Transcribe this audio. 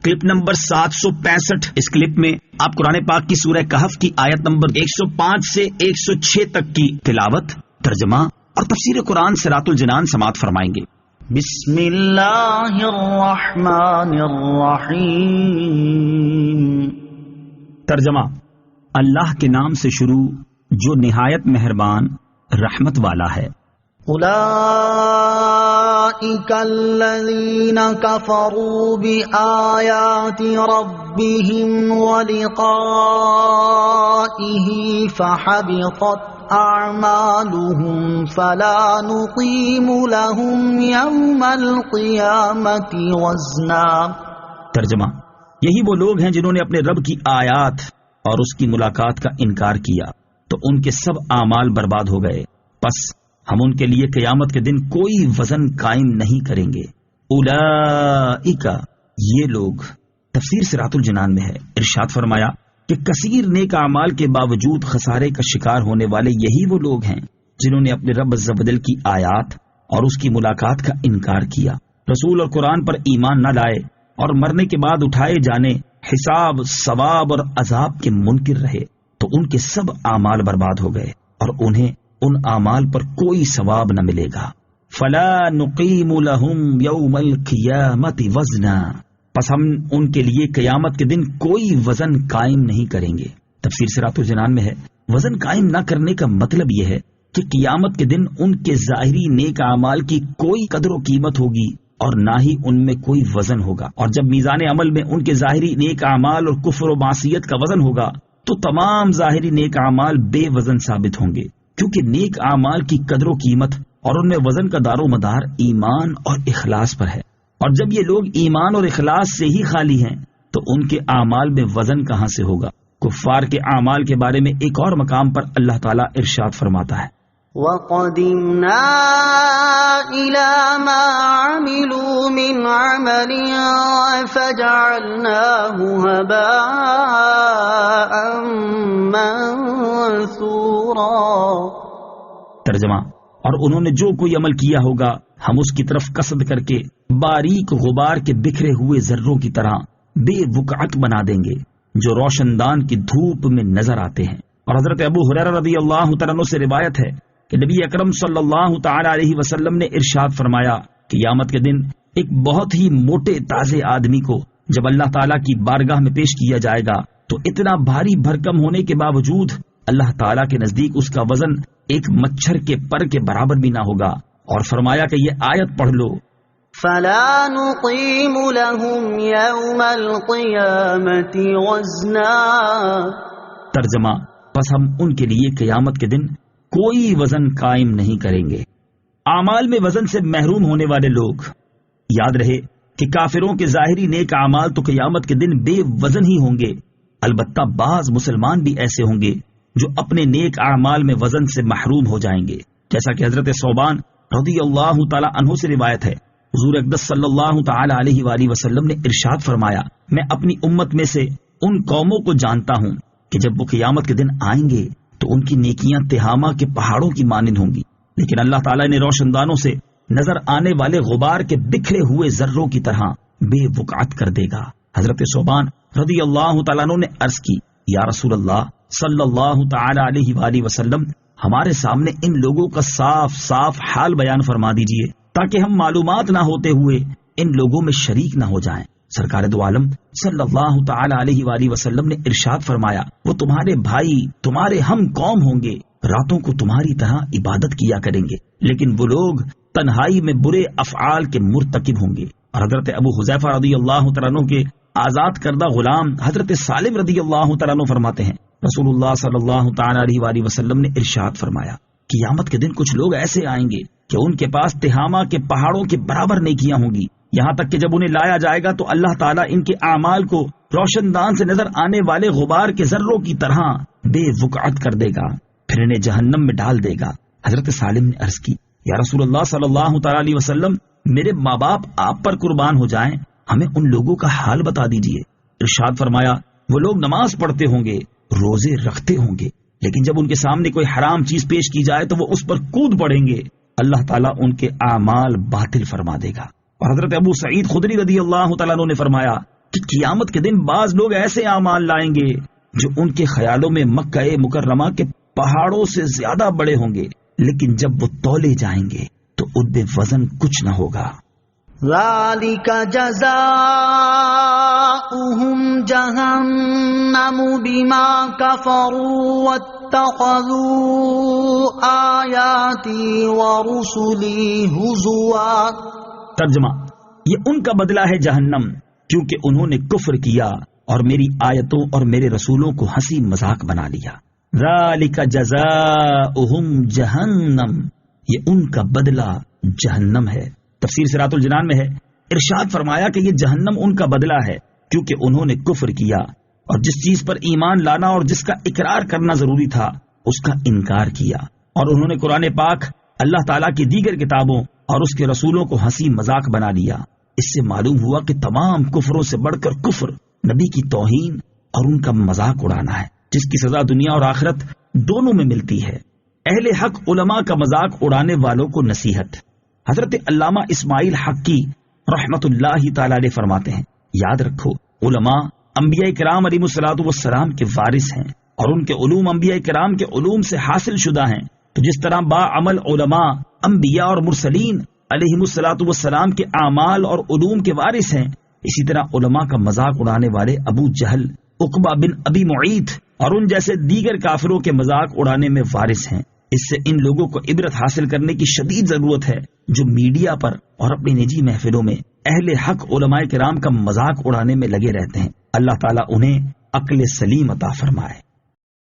Clip number 765۔ اس clip میں آپ قرآن پاک کی سورہ کہف کی آیت نمبر 105 سے 106 تک کی تلاوت، ترجمہ اور تفسیر قرآن صراط الجنان سماعت فرمائیں گے۔ بسم اللہ الرحمن الرحیم۔ ترجمہ: اللہ کے نام سے شروع جو نہایت مہربان رحمت والا ہے۔ اولئک الذین کفروا بآیات ربهم ولقائه فحبطت اعمالهم فلا نقیم لهم یوم القیامة وزنا۔ ترجمہ: یہی وہ لوگ ہیں جنہوں نے اپنے رب کی آیات اور اس کی ملاقات کا انکار کیا تو ان کے سب اعمال برباد ہو گئے، پس ہم ان کے لیے قیامت کے دن کوئی وزن قائم نہیں کریں گے۔ اولئک، یہ لوگ، تفسیر صراط الجنان میں ہے۔ ارشاد فرمایا کہ کثیر نیک اعمال کے باوجود خسارے کا شکار ہونے والے یہی وہ لوگ ہیں جنہوں نے اپنے رب عز و جل کی آیات اور اس کی ملاقات کا انکار کیا، رسول اور قرآن پر ایمان نہ لائے اور مرنے کے بعد اٹھائے جانے، حساب، ثواب اور عذاب کے منکر رہے تو ان کے سب اعمال برباد ہو گئے اور انہیں ان اعمال پر کوئی ثواب نہ ملے گا۔ فلا نقیم لهم یوم القیامۃ وزنا، پس ہم ان کے لیے قیامت کے دن کوئی وزن قائم نہیں کریں گے۔ تفسیر صراط الجنان میں ہے، وزن قائم نہ کرنے کا مطلب یہ ہے کہ قیامت کے دن ان کے ظاہری نیک اعمال کی کوئی قدر و قیمت ہوگی اور نہ ہی ان میں کوئی وزن ہوگا، اور جب میزان عمل میں ان کے ظاہری نیک اعمال اور کفر و معصیت کا وزن ہوگا تو تمام ظاہری نیک اعمال بے وزن ثابت ہوں گے، کیونکہ نیک اعمال کی قدر و قیمت اور ان میں وزن کا دار و مدار ایمان اور اخلاص پر ہے، اور جب یہ لوگ ایمان اور اخلاص سے ہی خالی ہیں تو ان کے اعمال میں وزن کہاں سے ہوگا۔ کفار کے اعمال کے بارے میں ایک اور مقام پر اللہ تعالیٰ ارشاد فرماتا ہے، وَقَدِمْنَا إِلَى مَا عَمِلُوا مِنْ عَمَلٍ فَجَعَلْنَاهُ هَبَاءً مَنثُورًا۔ ترجمہ: اور انہوں نے جو کوئی عمل کیا ہوگا ہم اس کی طرف قصد کر کے باریک غبار کے بکھرے ہوئے ذروں کی طرح بے وقعت بنا دیں گے جو روشن دان کی دھوپ میں نظر آتے ہیں۔ اور حضرت ابو ہریرہ رضی اللہ تعالیٰ عنہ سے روایت ہے کہ نبی اکرم صلی اللہ تعالی علیہ وسلم نے ارشاد فرمایا، قیامت کے دن ایک بہت ہی موٹے تازے آدمی کو جب اللہ تعالیٰ کی بارگاہ میں پیش کیا جائے گا تو اتنا بھاری بھرکم ہونے کے باوجود اللہ تعالیٰ کے نزدیک اس کا وزن ایک مچھر کے پر کے برابر بھی نہ ہوگا، اور فرمایا کہ یہ آیت پڑھ لو، فَلَا نُقِيمُ لَهُمْ يَوْمَ الْقِيَامَةِ وَزْنًا۔ ترجمہ: پس ہم ان کے لیے قیامت کے دن کوئی وزن قائم نہیں کریں گے۔ اعمال میں وزن سے محروم ہونے والے لوگ، یاد رہے کہ کافروں کے ظاہری نیک اعمال تو قیامت کے دن بے وزن ہی ہوں گے، البتہ بعض مسلمان بھی ایسے ہوں گے جو اپنے نیک اعمال میں وزن سے محروم ہو جائیں گے، جیسا کہ حضرت ثوبان رضی اللہ تعالی عنہ سے روایت ہے، حضور اقدس صلی اللہ تعالی علیہ وآلہ وسلم نے ارشاد فرمایا، میں اپنی امت میں سے ان قوموں کو جانتا ہوں کہ جب وہ قیامت کے دن آئیں گے تو ان کی نیکیاں تہامہ کے پہاڑوں کی مانند ہوں گی، لیکن اللہ تعالیٰ نے روشن دانوں سے نظر آنے والے غبار کے بکھرے ہوئے ذروں کی طرح بے وقعت کر دے گا۔ حضرت ثوبان رضی اللہ تعالیٰ عنہ نے عرض کی، یا رسول اللہ صلی اللہ تعالی علیہ وآلہ وسلم، ہمارے سامنے ان لوگوں کا صاف صاف حال بیان فرما دیجئے تاکہ ہم معلومات نہ ہوتے ہوئے ان لوگوں میں شریک نہ ہو جائیں۔ سرکار دو عالم صلی اللہ تعالی علیہ وآلہ وسلم نے ارشاد فرمایا، وہ تمہارے بھائی، تمہارے ہم قوم ہوں گے، راتوں کو تمہاری طرح عبادت کیا کریں گے، لیکن وہ لوگ تنہائی میں برے افعال کے مرتکب ہوں گے۔ اور حضرت ابو حذیفہ رضی اللہ تعالیٰ عنہ کے آزاد کردہ غلام حضرت سالم رضی اللہ تعالیٰ عنہ فرماتے ہیں، رسول اللہ صلی اللہ تعالی علیہ وآلہ وسلم نے ارشاد فرمایا، قیامت کے دن کچھ لوگ ایسے آئیں گے کہ ان کے پاس تہامہ کے پہاڑوں کے برابر نیکیاں ہوں گی، یہاں تک کہ جب انہیں لایا جائے گا تو اللہ تعالیٰ ان کے اعمال کو روشن دان سے نظر آنے والے غبار کے ذروں کی طرح بے وقعت کر دے گا، پھر انہیں جہنم میں ڈال دے گا۔ حضرت سالم نے عرض کی، یا رسول اللہ صلی اللہ تعالی علیہ وسلم، میرے ماں باپ آپ پر قربان ہو جائیں، ہمیں ان لوگوں کا حال بتا دیجئے۔ ارشاد فرمایا، وہ لوگ نماز پڑھتے ہوں گے، روزے رکھتے ہوں گے، لیکن جب ان کے سامنے کوئی حرام چیز پیش کی جائے تو وہ اس پر کود پڑیں گے، اللہ تعالیٰ ان کے اعمال باطل فرما دے گا۔ اور حضرت ابو سعید خدری رضی اللہ تعالیٰ عنہ نے فرمایا، کہ قیامت کے دن بعض لوگ ایسے اعمال لائیں گے جو ان کے خیالوں میں مکہ مکرمہ کے پہاڑوں سے زیادہ بڑے ہوں گے، لیکن جب وہ تولے جائیں گے تو ان میں وزن کچھ نہ ہوگا۔ ذَلِكَ جَزَاؤُهُمْ جَهَنَّمُ بِمَا كَفَرُوا وَاتَّخَذُوا آيَاتِي وَرُسُلِي هُزُوًا۔ ترجمہ: یہ ان کا بدلہ ہے جہنم، کیونکہ انہوں نے کفر کیا اور میری آیتوں اور میرے رسولوں کو ہنسی مذاق بنا لیا۔ ذَلِكَ جَزَاؤُهُمْ جَهَنَّمْ، یہ ان کا بدلہ جہنم ہے۔ تفسیر صراط الجنان میں ہے، ارشاد فرمایا کہ یہ جہنم ان کا بدلہ ہے کیونکہ انہوں نے کفر کیا اور جس چیز پر ایمان لانا اور جس کا اقرار کرنا ضروری تھا اس کا انکار کیا، اور انہوں نے قرآن پاک، اللہ تعالیٰ کی دیگر کتابوں اور اس کے رسولوں کو ہنسی مذاق بنا لیا۔ اس سے معلوم ہوا کہ تمام کفروں سے بڑھ کر کفر نبی کی توہین اور ان کا مذاق اڑانا ہے، جس کی سزا دنیا اور آخرت دونوں میں ملتی ہے۔ اہل حق علماء کا مذاق اڑانے والوں کو نصیحت۔ حضرت علامہ اسماعیل حقی رحمت اللہ تعالی علیہ فرماتے ہیں، یاد رکھو علماء انبیاء کرام علیہ الصلوۃ والسلام کے وارث ہیں اور ان کے علوم انبیاء کرام کے علوم سے حاصل شدہ ہیں، تو جس طرح با عمل علماء انبیاء اور مرسلین علیہ الصلوۃ والسلام کے اعمال اور علوم کے وارث ہیں، اسی طرح علماء کا مذاق اڑانے والے ابو جہل، عقبہ بن ابی معیط اور ان جیسے دیگر کافروں کے مذاق اڑانے میں وارث ہیں۔ اس سے ان لوگوں کو عبرت حاصل کرنے کی شدید ضرورت ہے جو میڈیا پر اور اپنی نجی محفلوں میں اہل حق علماء کرام کا مذاق اڑانے میں لگے رہتے ہیں۔ اللہ تعالیٰ انہیں عقل سلیم عطا فرمائے۔